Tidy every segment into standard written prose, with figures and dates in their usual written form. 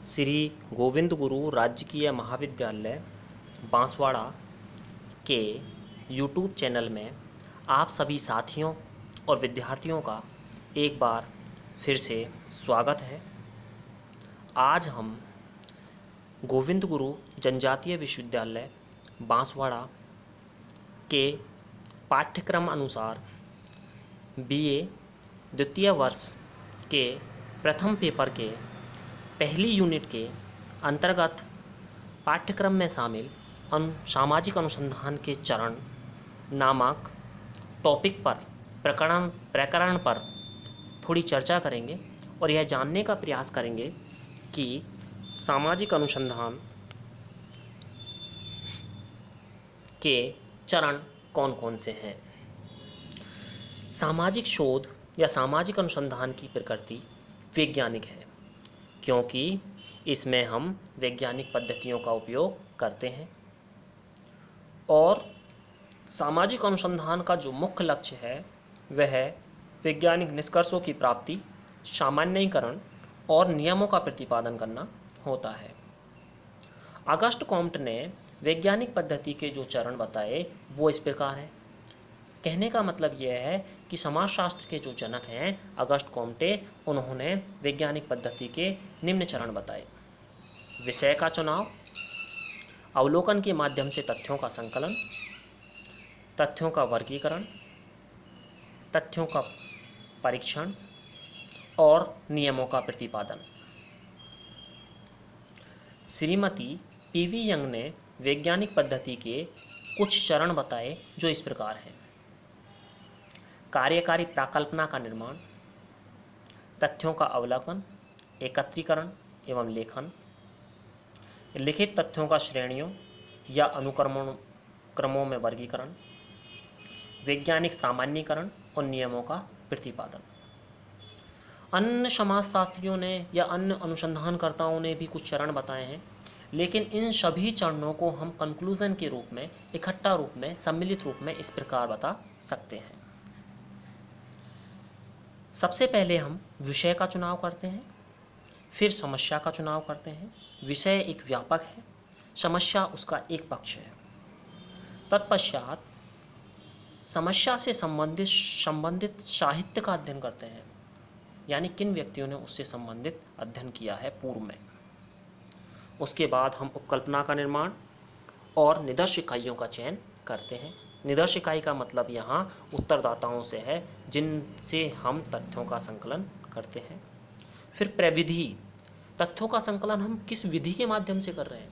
श्री गोविंद गुरु राजकीय महाविद्यालय बांसवाड़ा के यूट्यूब चैनल में आप सभी साथियों और विद्यार्थियों का एक बार फिर से स्वागत है। आज हम गोविंद गुरु जनजातीय विश्वविद्यालय बांसवाड़ा के पाठ्यक्रम अनुसार बीए द्वितीय वर्ष के प्रथम पेपर के पहली यूनिट के अंतर्गत पाठ्यक्रम में शामिल सामाजिक अनुसंधान के चरण नामक टॉपिक पर प्रकरण पर थोड़ी चर्चा करेंगे और यह जानने का प्रयास करेंगे कि सामाजिक अनुसंधान के चरण कौन कौन से हैं। सामाजिक शोध या सामाजिक अनुसंधान की प्रकृति वैज्ञानिक है, क्योंकि इसमें हम वैज्ञानिक पद्धतियों का उपयोग करते हैं और सामाजिक अनुसंधान का जो मुख्य लक्ष्य है वह वैज्ञानिक निष्कर्षों की प्राप्ति, सामान्यीकरण और नियमों का प्रतिपादन करना होता है। ऑगस्ट कॉम्टे ने वैज्ञानिक पद्धति के जो चरण बताए वो इस प्रकार है। कहने का मतलब यह है कि समाजशास्त्र के जो जनक हैं ऑगस्ट कॉम्टे, उन्होंने वैज्ञानिक पद्धति के निम्न चरण बताए। विषय का चुनाव, अवलोकन के माध्यम से तथ्यों का संकलन, तथ्यों का वर्गीकरण, तथ्यों का परीक्षण और नियमों का प्रतिपादन। श्रीमती पीवी यंग ने वैज्ञानिक पद्धति के कुछ चरण बताए जो इस प्रकार हैं। कार्यकारी प्राकल्पना का निर्माण, तथ्यों का अवलोकन, एकत्रीकरण एवं लेखन, लिखित तथ्यों का श्रेणियों या क्रमों में वर्गीकरण, वैज्ञानिक सामान्यीकरण और नियमों का प्रतिपादन। अन्य समाजशास्त्रियों ने या अन्य अनुसंधानकर्ताओं ने भी कुछ चरण बताए हैं, लेकिन इन सभी चरणों को हम कंक्लूजन के रूप में, इकट्ठा रूप में, सम्मिलित रूप में इस प्रकार बता सकते हैं। सबसे पहले हम विषय का चुनाव करते हैं, फिर समस्या का चुनाव करते हैं। विषय एक व्यापक है, समस्या उसका एक पक्ष है। तत्पश्चात समस्या से संबंधित साहित्य का अध्ययन करते हैं, यानी किन व्यक्तियों ने उससे संबंधित अध्ययन किया है पूर्व में। उसके बाद हम उपकल्पना का निर्माण और निदर्श इकाइयों का चयन करते हैं। निदर्श इकाई का मतलब यहाँ उत्तरदाताओं से है जिनसे हम तथ्यों का संकलन करते हैं। फिर प्रविधि, तथ्यों का संकलन हम किस विधि के माध्यम से कर रहे हैं।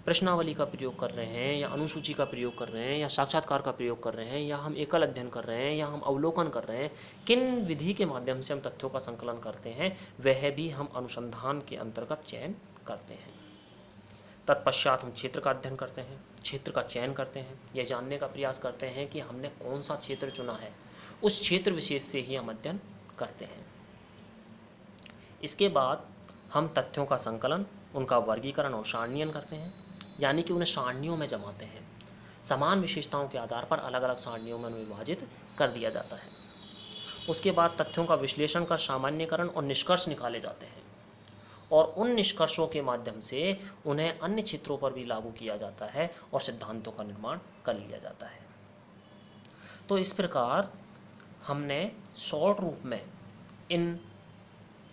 प्रश्नावली का प्रयोग कर रहे हैं या अनुसूची का प्रयोग कर रहे हैं या साक्षात्कार का प्रयोग कर रहे हैं या हम एकल अध्ययन कर रहे हैं या हम अवलोकन कर रहे हैं। किन विधि के माध्यम से हम तथ्यों का संकलन करते हैं वह भी हम अनुसंधान के अंतर्गत चयन करते हैं। तत्पश्चात हम क्षेत्र का अध्ययन करते हैं, क्षेत्र का चयन करते हैं, यह जानने का प्रयास करते हैं कि हमने कौन सा क्षेत्र चुना है, उस क्षेत्र विशेष से ही हम अध्ययन करते हैं। इसके बाद हम तथ्यों का संकलन, उनका वर्गीकरण और सारणीयन करते हैं, यानी कि उन्हें सारणियों में जमाते हैं। समान विशेषताओं के आधार पर अलग अलग सारणियों में उन्हें विभाजित कर दिया जाता है। उसके बाद तथ्यों का विश्लेषण कर सामान्यीकरण और निष्कर्ष निकाले जाते हैं और उन निष्कर्षों के माध्यम से उन्हें अन्य क्षेत्रों पर भी लागू किया जाता है और सिद्धांतों का निर्माण कर लिया जाता है। तो इस प्रकार हमने शॉर्ट रूप में इन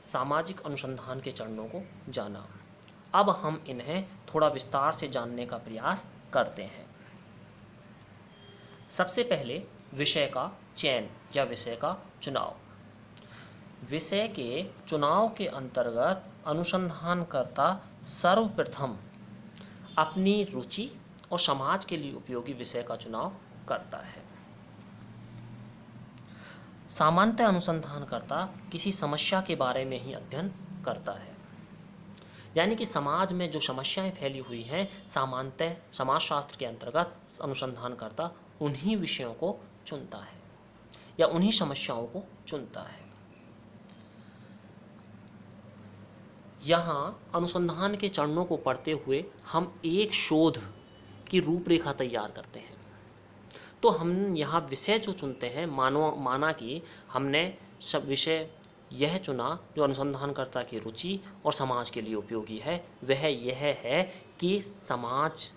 सामाजिक अनुसंधान के चरणों को जाना। अब हम इन्हें थोड़ा विस्तार से जानने का प्रयास करते हैं। सबसे पहले विषय का चयन या विषय का चुनाव। विषय के चुनाव के अंतर्गत अनुसंधानकर्ता सर्वप्रथम अपनी रुचि और समाज के लिए उपयोगी विषय का चुनाव करता है। सामान्यतः अनुसंधानकर्ता किसी समस्या के बारे में ही अध्ययन करता है, यानी कि समाज में जो समस्याएं फैली हुई हैं, सामान्यतः समाजशास्त्र के अंतर्गत अनुसंधानकर्ता उन्हीं विषयों को चुनता है या उन्हीं समस्याओं को चुनता है। यहाँ अनुसंधान के चरणों को पढ़ते हुए हम एक शोध की रूपरेखा तैयार करते हैं। तो हम यहाँ विषय जो चुनते हैं, माना कि हमने सब विषय यह चुना जो अनुसंधानकर्ता की रुचि और समाज के लिए उपयोगी है वह यह है कि समाज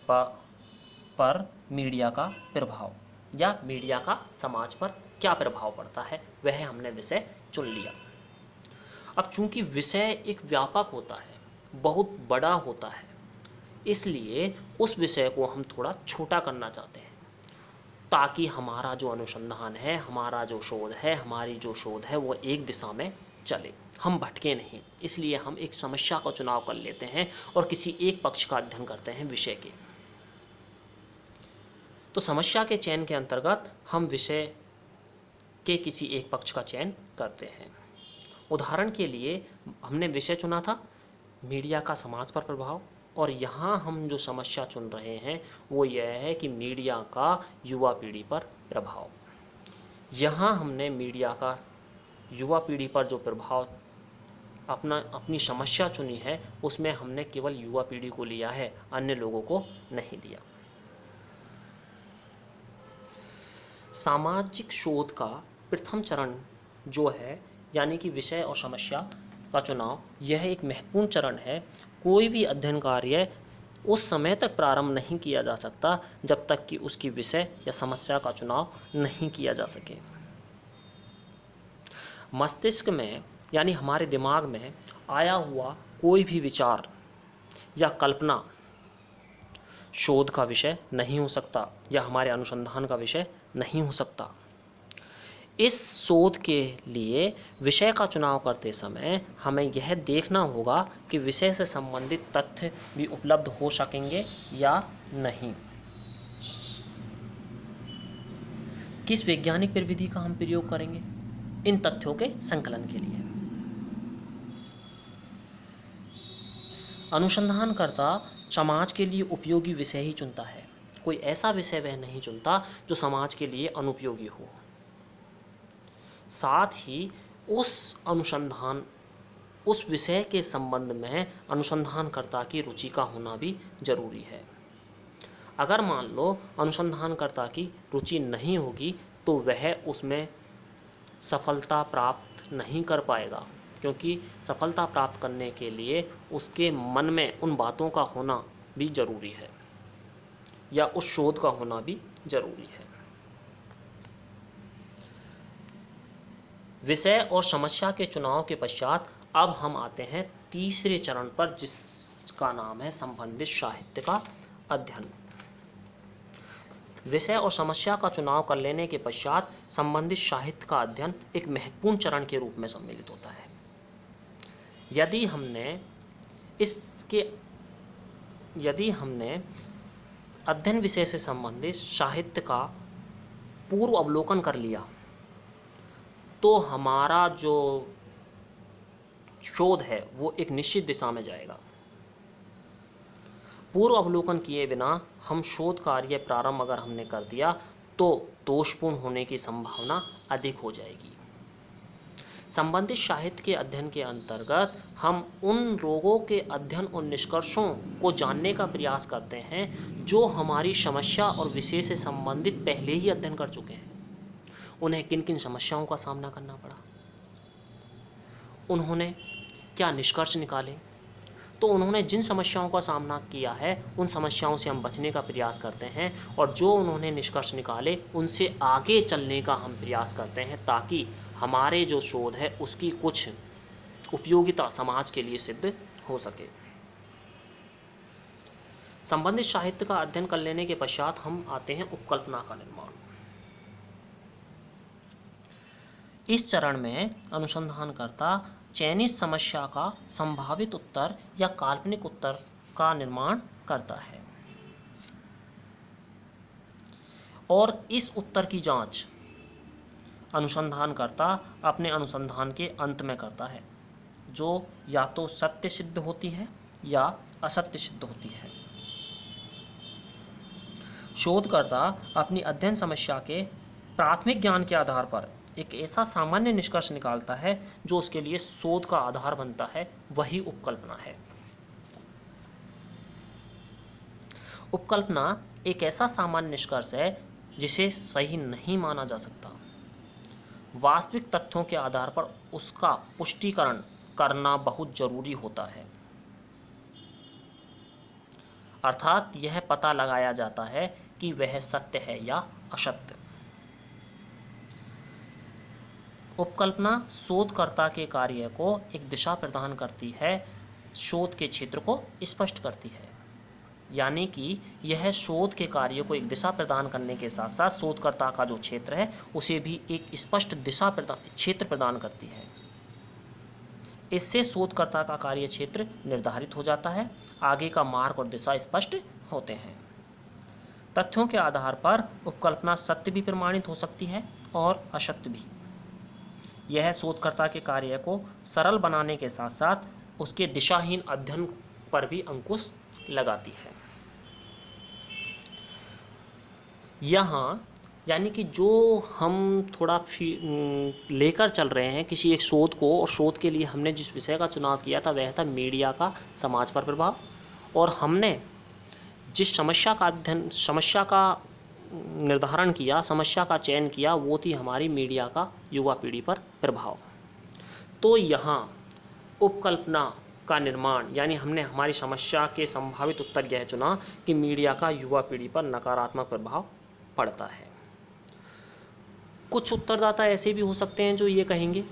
पर मीडिया का प्रभाव या मीडिया का समाज पर क्या प्रभाव पड़ता है, वह हमने विषय चुन लिया। अब चूंकि विषय एक व्यापक होता है, बहुत बड़ा होता है, इसलिए उस विषय को हम थोड़ा छोटा करना चाहते हैं ताकि हमारा जो अनुसंधान है, हमारा जो शोध है, हमारी जो शोध है वो एक दिशा में चले, हम भटके नहीं। इसलिए हम एक समस्या का चुनाव कर लेते हैं और किसी एक पक्ष का अध्ययन करते हैं विषय के। तो समस्या के चयन के अंतर्गत हम विषय के किसी एक पक्ष का चयन करते हैं। उदाहरण के लिए हमने विषय चुना था मीडिया का समाज पर प्रभाव, और यहाँ हम जो समस्या चुन रहे हैं वो यह है कि मीडिया का युवा पीढ़ी पर प्रभाव। यहाँ हमने मीडिया का युवा पीढ़ी पर जो प्रभाव अपनी समस्या चुनी है उसमें हमने केवल युवा पीढ़ी को लिया है, अन्य लोगों को नहीं लिया। सामाजिक शोध का प्रथम चरण जो है यानी कि विषय और समस्या का चुनाव, यह एक महत्वपूर्ण चरण है। कोई भी अध्ययन कार्य उस समय तक प्रारंभ नहीं किया जा सकता जब तक कि उसकी विषय या समस्या का चुनाव नहीं किया जा सके। मस्तिष्क में यानी हमारे दिमाग में आया हुआ कोई भी विचार या कल्पना शोध का विषय नहीं हो सकता या हमारे अनुसंधान का विषय नहीं हो सकता। इस शोध के लिए विषय का चुनाव करते समय हमें यह देखना होगा कि विषय से संबंधित तथ्य भी उपलब्ध हो सकेंगे या नहीं। किस वैज्ञानिक प्रविधि का हम प्रयोग करेंगे इन तथ्यों के संकलन के लिए। अनुसंधानकर्ता समाज के लिए उपयोगी विषय ही चुनता है, कोई ऐसा विषय वह नहीं चुनता जो समाज के लिए अनुपयोगी हो। साथ ही उस विषय के संबंध में अनुसंधानकर्ता की रुचि का होना भी जरूरी है। अगर मान लो अनुसंधानकर्ता की रुचि नहीं होगी तो वह उसमें सफलता प्राप्त नहीं कर पाएगा, क्योंकि सफलता प्राप्त करने के लिए उसके मन में उन बातों का होना भी जरूरी है या उस शोध का होना भी जरूरी है। विषय और समस्या के चुनाव के पश्चात अब हम आते हैं तीसरे चरण पर, जिसका नाम है संबंधित साहित्य का अध्ययन। विषय और समस्या का चुनाव कर लेने के पश्चात संबंधित साहित्य का अध्ययन एक महत्वपूर्ण चरण के रूप में सम्मिलित होता है। यदि हमने अध्ययन विषय से संबंधित साहित्य का पूर्व अवलोकन कर लिया तो हमारा जो शोध है वो एक निश्चित दिशा में जाएगा। पूर्व अवलोकन किए बिना हम शोध कार्य प्रारंभ अगर हमने कर दिया तो दोषपूर्ण होने की संभावना अधिक हो जाएगी। संबंधित साहित्य के अध्ययन के अंतर्गत हम उन रोगों के अध्ययन और निष्कर्षों को जानने का प्रयास करते हैं जो हमारी समस्या और विषय से संबंधित पहले ही अध्ययन कर चुके हैं। उन्हें किन किन समस्याओं का सामना करना पड़ा, उन्होंने क्या निष्कर्ष निकाले, तो उन्होंने जिन समस्याओं का सामना किया है उन समस्याओं से हम बचने का प्रयास करते हैं और जो उन्होंने निष्कर्ष निकाले उनसे आगे चलने का हम प्रयास करते हैं ताकि हमारे जो शोध है उसकी कुछ उपयोगिता समाज के लिए सिद्ध हो सके। संबंधित साहित्य का अध्ययन कर लेने के पश्चात हम आते हैं उपकल्पना का निर्माण। इस चरण में अनुसंधानकर्ता चयनित समस्या का संभावित उत्तर या काल्पनिक उत्तर का निर्माण करता है और इस उत्तर की जांच अनुसंधानकर्ता अपने अनुसंधान के अंत में करता है, जो या तो सत्य सिद्ध होती है या असत्य सिद्ध होती है। शोधकर्ता अपनी अध्ययन समस्या के प्राथमिक ज्ञान के आधार पर एक ऐसा सामान्य निष्कर्ष निकालता है जो उसके लिए शोध का आधार बनता है, वही उपकल्पना है। उपकल्पना एक ऐसा सामान्य निष्कर्ष है जिसे सही नहीं माना जा सकता। वास्तविक तथ्यों के आधार पर उसका पुष्टिकरण करना बहुत जरूरी होता है। अर्थात यह पता लगाया जाता है कि वह सत्य है या असत्य। उपकल्पना शोधकर्ता के कार्य को एक दिशा प्रदान करती है, शोध के क्षेत्र को स्पष्ट करती है। यानी कि यह शोध के कार्य को एक दिशा प्रदान करने के साथ साथ शोधकर्ता का जो क्षेत्र है उसे भी एक स्पष्ट क्षेत्र प्रदान करती है। इससे शोधकर्ता का कार्य क्षेत्र निर्धारित हो जाता है, आगे का मार्ग और दिशा स्पष्ट होते हैं। तथ्यों के आधार पर उपकल्पना सत्य भी प्रमाणित हो सकती है और असत्य भी। यह शोधकर्ता के कार्य को सरल बनाने के साथ साथ उसके दिशाहीन अध्ययन पर भी अंकुश लगाती है। यहाँ यानी कि जो हम थोड़ा लेकर चल रहे हैं किसी एक शोध को, और शोध के लिए हमने जिस विषय का चुनाव किया था वह था मीडिया का समाज पर प्रभाव, और हमने जिस समस्या का निर्धारण किया, समस्या का चयन किया, वो थी हमारी मीडिया का युवा पीढ़ी पर प्रभाव। तो यहाँ उपकल्पना का निर्माण यानी हमने हमारी समस्या के संभावित उत्तर यह चुना कि मीडिया का युवा पीढ़ी पर नकारात्मक प्रभाव पड़ता है। कुछ उत्तरदाता ऐसे भी हो सकते हैं जो ये कहेंगे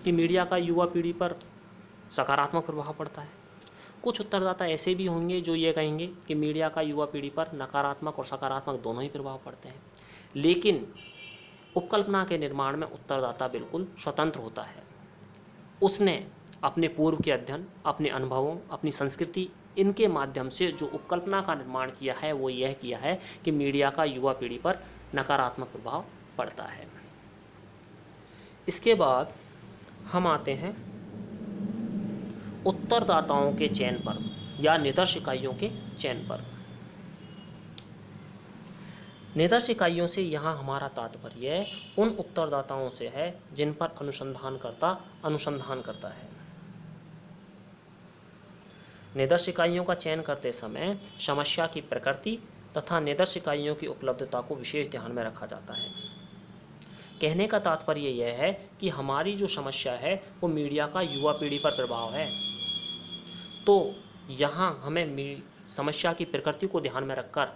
कि मीडिया का युवा पीढ़ी पर सकारात्मक प्रभाव पड़ता है। कुछ उत्तरदाता ऐसे भी होंगे जो ये कहेंगे कि मीडिया का युवा पीढ़ी पर नकारात्मक और सकारात्मक दोनों ही प्रभाव पड़ते हैं। लेकिन उपकल्पना के निर्माण में उत्तरदाता बिल्कुल स्वतंत्र होता है। उसने अपने पूर्व के अध्ययन, अपने अनुभवों, अपनी संस्कृति, इनके माध्यम से जो उपकल्पना का निर्माण किया है वो यह किया है कि मीडिया का युवा पीढ़ी पर नकारात्मक प्रभाव पड़ता है। इसके बाद हम आते हैं उत्तरदाताओं के चयन पर या निदर्श इकाइयों के चयन पर। निदर्श इकाइयों से यहाँ हमारा तात्पर्य उन उत्तरदाताओं से है जिन पर अनुसंधानकर्ता अनुसंधान करता है। निदर्श इकाइयों का चयन करते समय समस्या की प्रकृति तथा निदर्श इकाइयों की उपलब्धता को विशेष ध्यान में रखा जाता है। कहने का तात्पर्य यह है कि हमारी जो समस्या है वो मीडिया का युवा पीढ़ी पर प्रभाव है, तो यहाँ हमें समस्या की प्रकृति को ध्यान में रखकर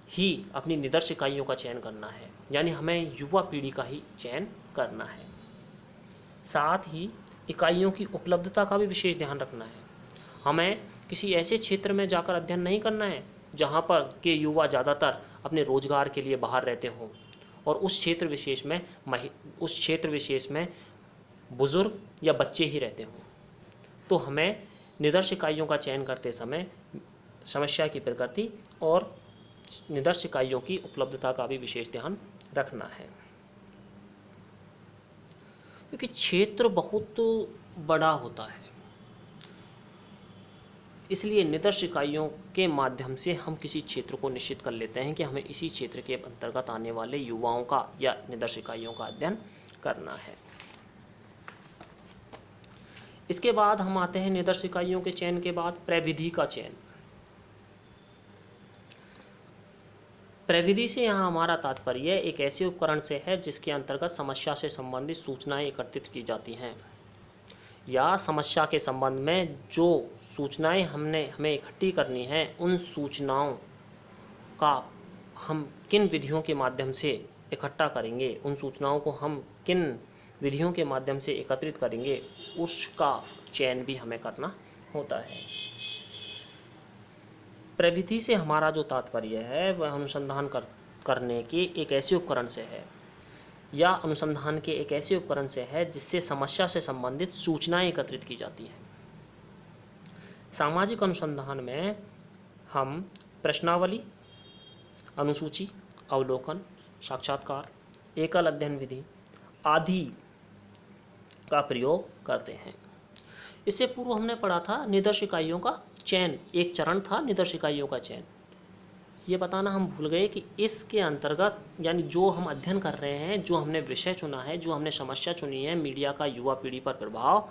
ही अपनी निदर्श इकाइयों का चयन करना है, यानी हमें युवा पीढ़ी का ही चयन करना है। साथ ही इकाइयों की उपलब्धता का भी विशेष ध्यान रखना है। हमें किसी ऐसे क्षेत्र में जाकर अध्ययन नहीं करना है जहाँ पर के युवा ज़्यादातर अपने रोजगार के लिए बाहर रहते हों और उस क्षेत्र विशेष में बुजुर्ग या बच्चे ही रहते हों। तो हमें निदर्श इकाइयों का चयन करते समय समस्या की प्रकृति और निदर्श इकाइयों की उपलब्धता का भी विशेष ध्यान रखना है, क्योंकि क्षेत्र बहुत बड़ा होता है। इसलिए निदर्श इकाइयों के माध्यम से हम किसी क्षेत्र को निश्चित कर लेते हैं कि हमें इसी क्षेत्र के अंतर्गत आने वाले युवाओं का या निदर्श इकाइयों का अध्ययन करना है। इसके बाद हम आते हैं निदर्श इकाइयों के चयन के बाद प्रविधि का चयन। प्रविधि से यहाँ हमारा तात्पर्य एक ऐसे उपकरण से है जिसके अंतर्गत समस्या से संबंधित सूचनाएं एकत्रित की जाती हैं, या समस्या के संबंध में जो सूचनाएं हमें इकट्ठी करनी हैं उन सूचनाओं का हम किन विधियों के माध्यम से इकट्ठा करेंगे, उन सूचनाओं को हम किन विधियों के माध्यम से एकत्रित करेंगे, उसका चयन भी हमें करना होता है। प्रविधि से हमारा जो तात्पर्य है वह अनुसंधान करने के एक ऐसे उपकरण से है या अनुसंधान के एक ऐसे उपकरण से है जिससे समस्या से संबंधित सूचनाएं एकत्रित की जाती हैं। सामाजिक अनुसंधान में हम प्रश्नावली, अनुसूची, अवलोकन, साक्षात्कार, एकल अध्ययन विधि आदि का प्रयोग करते हैं। इससे पूर्व हमने पढ़ा था निदर्श इकाइयों का चयन, एक चरण था निदर्श इकाइयों का चयन। ये बताना हम भूल गए कि इसके अंतर्गत यानी जो हम अध्ययन कर रहे हैं, जो हमने विषय चुना है, जो हमने समस्या चुनी है मीडिया का युवा पीढ़ी पर प्रभाव,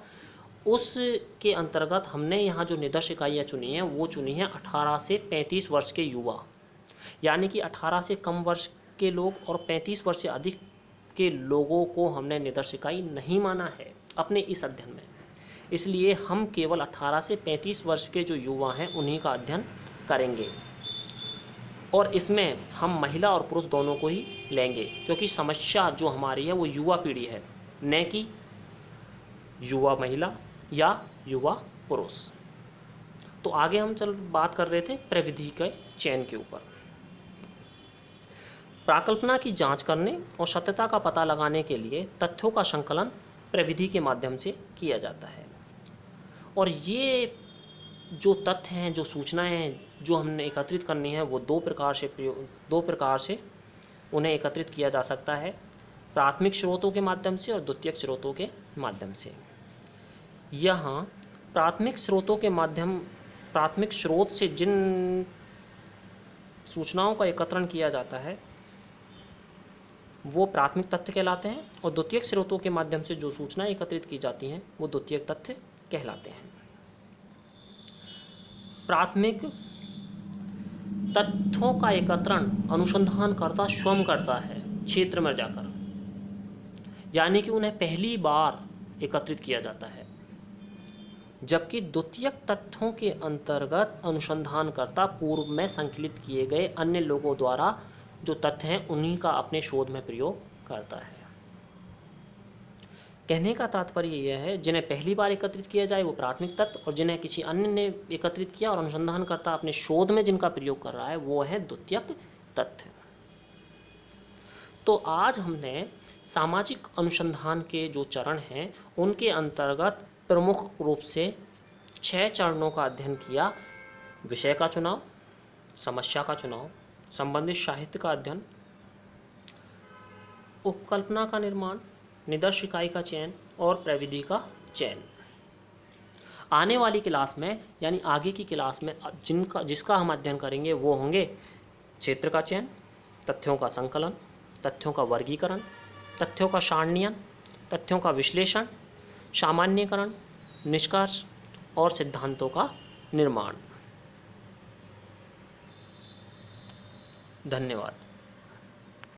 उसके अंतर्गत हमने यहाँ जो निदर्श इकाइयाँ चुनी हैं वो चुनी हैं 18 से 35 वर्ष के युवा, यानी कि 18 से कम वर्ष के लोग और 35 वर्ष से अधिक के लोगों को हमने निर्देशिकाई नहीं माना है अपने इस अध्ययन में। इसलिए हम केवल 18 से 35 वर्ष के जो युवा हैं उन्हीं का अध्ययन करेंगे, और इसमें हम महिला और पुरुष दोनों को ही लेंगे, क्योंकि समस्या जो हमारी है वो युवा पीढ़ी है, न कि युवा महिला या युवा पुरुष। तो आगे हम बात कर रहे थे प्रविधि के चयन के ऊपर। प्राकल्पना की जांच करने और सत्यता का पता लगाने के लिए तथ्यों का संकलन प्रविधि के माध्यम से किया जाता है। और ये जो तथ्य हैं, जो सूचनाएं हैं जो हमने एकत्रित करनी है, वो दो प्रकार से उन्हें एकत्रित किया जा सकता है, प्राथमिक स्रोतों के माध्यम से और द्वितीयक स्रोतों के माध्यम से। यहाँ प्राथमिक स्रोत से जिन सूचनाओं का एकत्रण किया जाता है वो प्राथमिक तथ्य कहलाते हैं, और द्वितीयक स्रोतों के माध्यम से जो सूचनाएं एकत्रित की जाती हैं वो द्वितीयक तथ्य कहलाते हैं। प्राथमिक तथ्यों का एकत्रण अनुसंधानकर्ता स्वयं करता है क्षेत्र में जाकर, यानी कि उन्हें पहली बार एकत्रित किया जाता है, जबकि द्वितीयक तथ्यों के अंतर्गत अनुसंधानकर्ता पूर्व में संकलित किए गए अन्य लोगों द्वारा जो तथ्य हैं उन्हीं का अपने शोध में प्रयोग करता है। कहने का तात्पर्य यह है, जिन्हें पहली बार एकत्रित किया जाए वो प्राथमिक तथ्य, और जिन्हें किसी अन्य ने एकत्रित किया और अनुसंधानकर्ता अपने शोध में जिनका प्रयोग कर रहा है वो है द्वितीयक तथ्य। तो आज हमने सामाजिक अनुसंधान के जो चरण हैं उनके अंतर्गत प्रमुख रूप से 6 चरणों का अध्ययन किया। विषय का चुनाव, समस्या का चुनाव, संबंधित साहित्य का अध्ययन, उपकल्पना का निर्माण, निदर्श इकाई का चयन और प्रविधि का चयन। आने वाली क्लास में यानी आगे की क्लास में जिसका हम अध्ययन करेंगे वो होंगे क्षेत्र का चयन, तथ्यों का संकलन, तथ्यों का वर्गीकरण, तथ्यों का सारणीयन, तथ्यों का विश्लेषण, सामान्यीकरण, निष्कर्ष और सिद्धांतों का निर्माण। धन्यवाद।